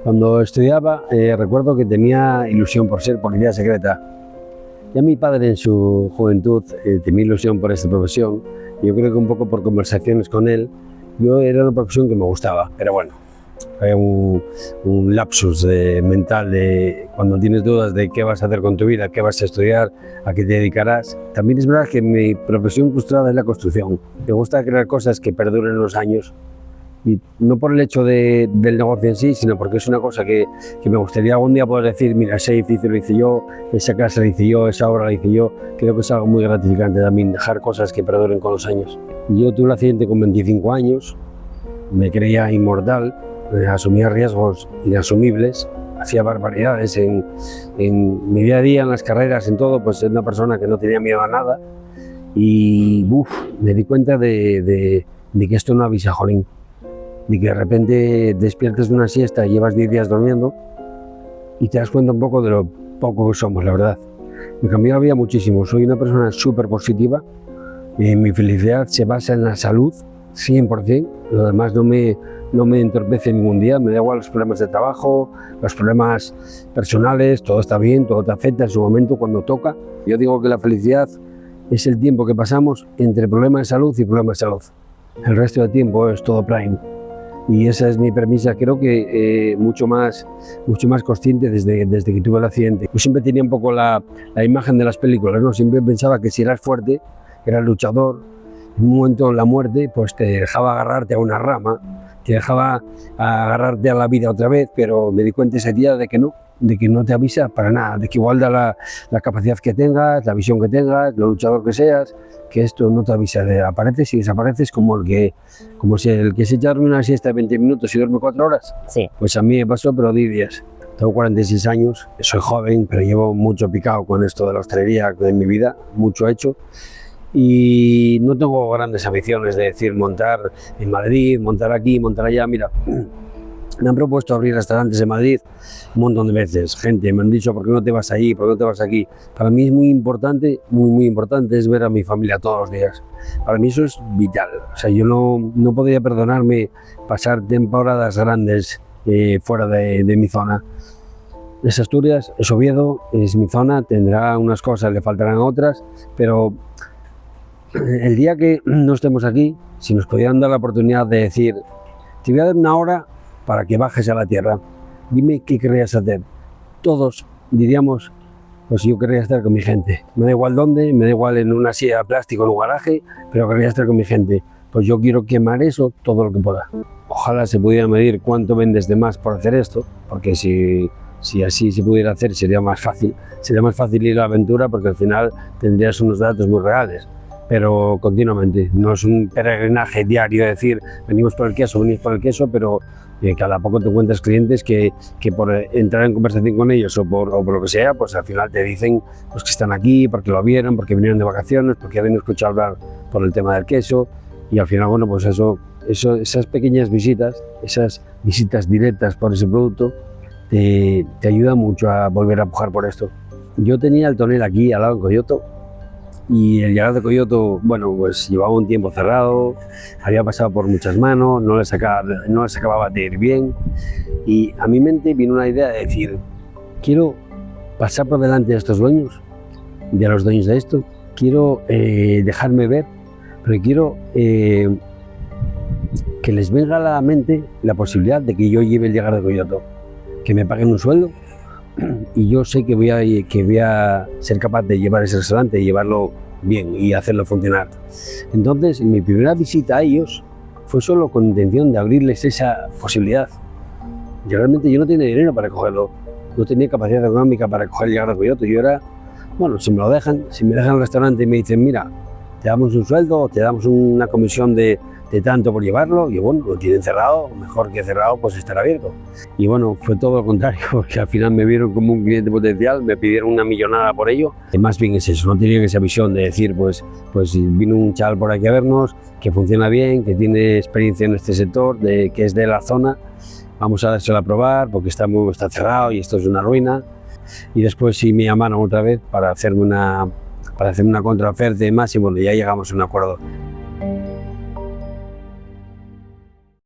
Cuando estudiaba, recuerdo que tenía ilusión por ser policía secreta. Ya mi padre en su juventud tenía ilusión por esta profesión. Yo creo que un poco por conversaciones con él, era una profesión que me gustaba, pero bueno, fue un lapsus mental de cuando tienes dudas de qué vas a hacer con tu vida, qué vas a estudiar, a qué te dedicarás. También es verdad que mi profesión frustrada es la construcción. Me gusta crear cosas que perduren los años. Y no por el hecho del negocio en sí, sino porque es una cosa que me gustaría algún día poder decir, mira, ese edificio lo hice yo, esa casa la hice yo, esa obra la hice yo. Creo que es algo muy gratificante también, dejar cosas que perduren con los años. Yo tuve un accidente con 25 años, me creía inmortal, asumía riesgos inasumibles, hacía barbaridades en mi día a día, en las carreras, en todo, pues era una persona que no tenía miedo a nada. Y me di cuenta de que esto no avisa, jolín. De que de repente despiertas de una siesta y llevas 10 días durmiendo y te das cuenta un poco de lo poco que somos, la verdad. Me cambió la vida muchísimo, soy una persona súper positiva, mi felicidad se basa en la salud, 100%, lo demás no me entorpece ningún día, me da igual los problemas de trabajo, los problemas personales, todo está bien, todo te afecta en su momento cuando toca. Yo digo que la felicidad es el tiempo que pasamos entre problemas de salud y problemas de salud. El resto del tiempo es todo prime. Y esa es mi premisa, creo que mucho más consciente desde que tuve el accidente. Yo siempre tenía un poco la imagen de las películas, ¿no? Siempre pensaba que si eras fuerte, eras luchador, en un momento la muerte pues te dejaba agarrarte a una rama, te dejaba agarrarte a la vida otra vez, pero me di cuenta ese día de que no te avisa para nada, de que igual da la capacidad que tengas, la visión que tengas, lo luchador que seas, que esto no te avisa, apareces y desapareces como si el que se echa a dormir una siesta de 20 minutos y duerme 4 horas. Sí. Pues a mí me pasó, pero 10 días. Tengo 46 años, soy joven, pero llevo mucho picado con esto de la hostelería de mi vida, mucho hecho. Y no tengo grandes ambiciones de decir montar en Madrid, montar aquí, montar allá. Mira, me han propuesto abrir restaurantes en Madrid un montón de veces, gente me han dicho ¿por qué no te vas ahí? ¿Por qué no te vas aquí? Para mí es muy importante es ver a mi familia todos los días. Para mí eso es vital, o sea, yo no podría perdonarme pasar temporadas grandes fuera de mi zona. Es Asturias, es Oviedo, es mi zona, tendrá unas cosas, le faltarán otras, pero el día que no estemos aquí, si nos pudieran dar la oportunidad de decir, te voy a dar una hora para que bajes a la tierra, dime qué querrías hacer. Todos diríamos, pues yo querría estar con mi gente. Me da igual dónde, me da igual en una silla de plástico en un garaje, pero querría estar con mi gente. Pues yo quiero quemar eso todo lo que pueda. Ojalá se pudiera medir cuánto vendes de más por hacer esto, porque si así se pudiera hacer sería más fácil ir a la aventura, porque al final tendrías unos datos muy reales. Pero continuamente, no es un peregrinaje diario de decir venimos por el queso, pero cada poco te encuentras clientes que por entrar en conversación con ellos o por lo que sea, pues al final te dicen pues, que están aquí porque lo vieron, porque vinieron de vacaciones, porque habían escuchado hablar por el tema del queso, y al final, bueno, pues esas pequeñas visitas, esas visitas directas por ese producto te ayudan mucho a volver a pujar por esto. Yo tenía el tonel aquí al lado en Coyoto, y el Llagar de Coyoto, bueno, pues llevaba un tiempo cerrado, había pasado por muchas manos, no les acababa de ir bien, y a mi mente vino una idea de decir, quiero pasar por delante de estos dueños, de los dueños de esto, quiero dejarme ver, pero quiero que les venga a la mente la posibilidad de que yo lleve el Llagar de Coyoto, que me paguen un sueldo, y yo sé que voy a ser capaz de llevar ese restaurante y llevarlo bien y hacerlo funcionar. Entonces, mi primera visita a ellos fue solo con intención de abrirles esa posibilidad. Realmente yo no tenía dinero para cogerlo, no tenía capacidad económica para coger el Llagar de Coyoto. Yo era, bueno, si me dejan el restaurante y me dicen, mira, te damos un sueldo, te damos una comisión de tanto por llevarlo, y bueno, lo tienen cerrado, mejor que cerrado pues estar abierto. Y bueno, fue todo lo contrario, porque al final me vieron como un cliente potencial, me pidieron una millonada por ello. Y más bien es eso, no tenían esa visión de decir, pues vino un chaval por aquí a vernos, que funciona bien, que tiene experiencia en este sector, que es de la zona, vamos a dárselo a probar porque está cerrado y esto es una ruina. Y después sí me llamaron otra vez para hacerme una contraoferta y más, y bueno, ya llegamos a un acuerdo.